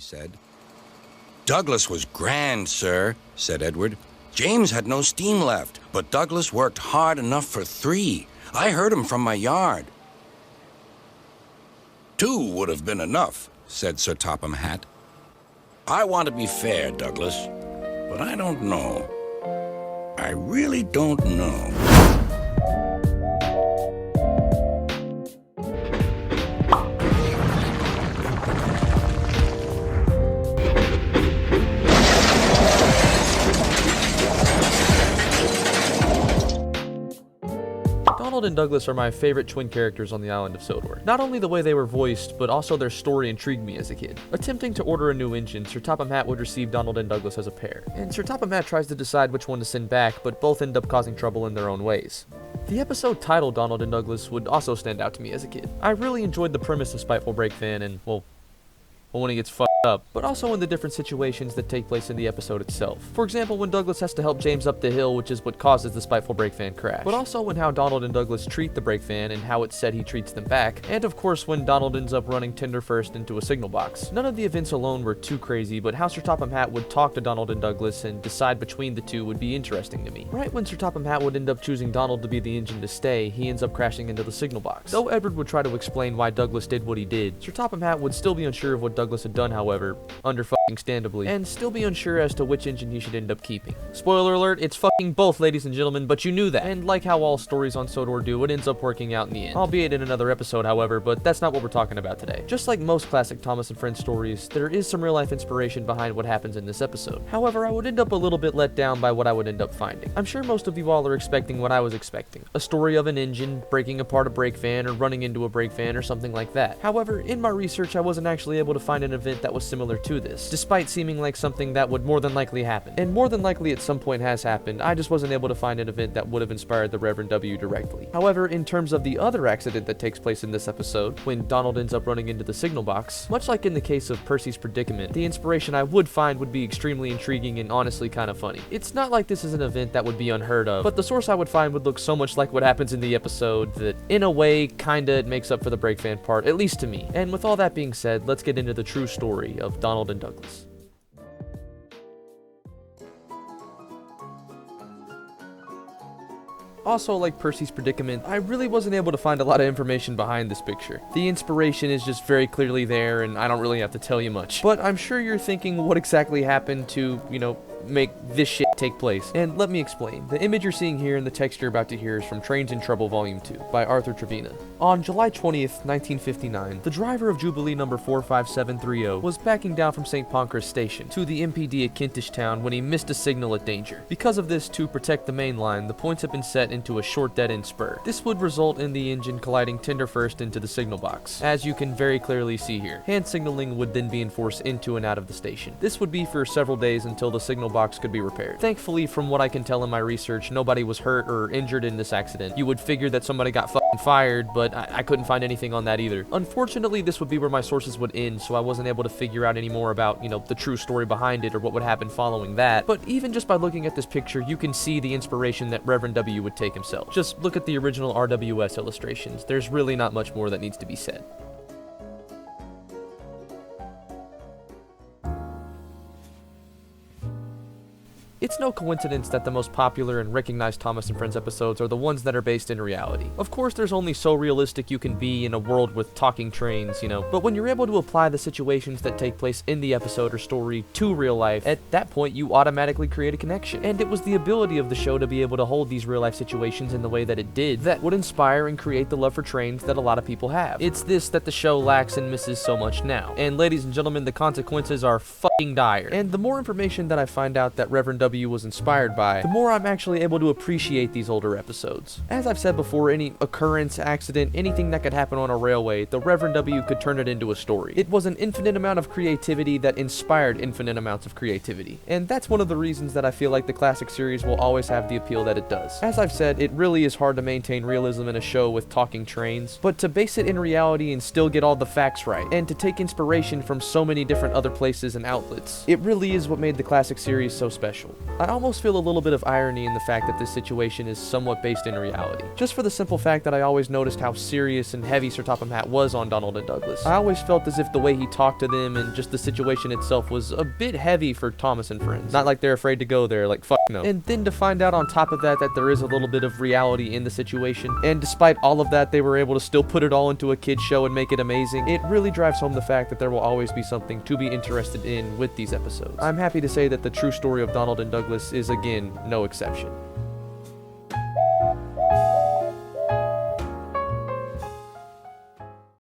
said. "Douglas was grand, sir," said Edward. "James had no steam left, but Douglas worked hard enough for 3. I heard him from my yard." "2 would have been enough," said Sir Topham Hatt. "I want to be fair, Douglas, but I don't know. I really don't know." Donald and Douglas are my favorite twin characters on the island of Sodor. Not only the way they were voiced, but also their story intrigued me as a kid. Attempting to order a new engine, Sir Topham Hatt would receive Donald and Douglas as a pair, and Sir Topham Hatt tries to decide which one to send back, but both end up causing trouble in their own ways. The episode titled Donald and Douglas would also stand out to me as a kid. I really enjoyed the premise of Spiteful Breakfan and, well, when he gets fucked up, but also in the different situations that take place in the episode itself. For example, when Douglas has to help James up the hill, which is what causes the Spiteful Breakfan crash. But also in how Donald and Douglas treat the Breakfan and how it's said he treats them back. And of course when Donald ends up running Tinder first into a signal box. None of the events alone were too crazy, but how Sir Topham Hatt would talk to Donald and Douglas and decide between the two would be interesting to me. Right when Sir Topham Hatt would end up choosing Donald to be the engine to stay, he ends up crashing into the signal box. Though Edward would try to explain why Douglas did what he did, Sir Topham Hatt would still be unsure of what Douglas had done, however, understandably, and still be unsure as to which engine he should end up keeping. Spoiler alert, it's fucking both, ladies and gentlemen, but you knew that. And like how all stories on Sodor do, it ends up working out in the end. Albeit in another episode, however, but that's not what we're talking about today. Just like most classic Thomas and Friends stories, there is some real-life inspiration behind what happens in this episode. However, I would end up a little bit let down by what I would end up finding. I'm sure most of you all are expecting what I was expecting. A story of an engine breaking apart a brake van or running into a brake van or something like that. However, in my research, I wasn't actually able to find an event that was similar to this, despite seeming like something that would more than likely happen. And more than likely at some point has happened, I just wasn't able to find an event that would have inspired the Reverend W directly. However, in terms of the other accident that takes place in this episode, when Donald ends up running into the signal box, much like in the case of Percy's predicament, the inspiration I would find would be extremely intriguing and honestly kind of funny. It's not like this is an event that would be unheard of, but the source I would find would look so much like what happens in the episode that, in a way, kinda it makes up for the brake fan part, at least to me. And with all that being said, let's get into the true story of Donald and Douglas. Also, like Percy's predicament, I really wasn't able to find a lot of information behind this picture. The inspiration is just very clearly there, and I don't really have to tell you much. But I'm sure you're thinking what exactly happened to, make this shit take place. And let me explain. The image you're seeing here and the text you're about to hear is from Trains in Trouble Volume 2 by Arthur Trevina. On July 20th, 1959, the driver of Jubilee number 45730 was backing down from St. Pancras Station to the MPD at Kentish Town when he missed a signal at danger. Because of this, to protect the main line, the points have been set into a short dead-end spur. This would result in the engine colliding tender first into the signal box, as you can very clearly see here. Hand signaling would then be enforced into and out of the station. This would be for several days until the signal box could be repaired. Thankfully, from what I can tell in my research, nobody was hurt or injured in this accident. You would figure that somebody got fucking fired, but I couldn't find anything on that either. Unfortunately, this would be where my sources would end, so I wasn't able to figure out any more about, the true story behind it or what would happen following that. But even just by looking at this picture, you can see the inspiration that Reverend W would take himself. Just look at the original RWS illustrations. There's really not much more that needs to be said. It's no coincidence that the most popular and recognized Thomas and Friends episodes are the ones that are based in reality. Of course, there's only so realistic you can be in a world with talking trains, but when you're able to apply the situations that take place in the episode or story to real life, at that point you automatically create a connection. And it was the ability of the show to be able to hold these real life situations in the way that it did that would inspire and create the love for trains that a lot of people have. It's this that the show lacks and misses so much now. And ladies and gentlemen, the consequences are fucking dire. And the more information that I find out that Reverend W was inspired by, the more I'm actually able to appreciate these older episodes. As I've said before, any occurrence, accident, anything that could happen on a railway, the Reverend W could turn it into a story. It was an infinite amount of creativity that inspired infinite amounts of creativity. And that's one of the reasons that I feel like the classic series will always have the appeal that it does. As I've said, it really is hard to maintain realism in a show with talking trains, but to base it in reality and still get all the facts right, and to take inspiration from so many different other places and outlets, it really is what made the classic series so special. I almost feel a little bit of irony in the fact that this situation is somewhat based in reality, just for the simple fact that I always noticed how serious and heavy Sir Topham Hatt was on Donald and Douglas. I always felt as if the way he talked to them and just the situation itself was a bit heavy for Thomas and friends. Not like they're afraid to go there, like fuck no. And then to find out on top of that there is a little bit of reality in the situation, and despite all of that they were able to still put it all into a kid's show and make it amazing, it really drives home the fact that there will always be something to be interested in with these episodes. I'm happy to say that the true story of Donald and Douglas is again no exception.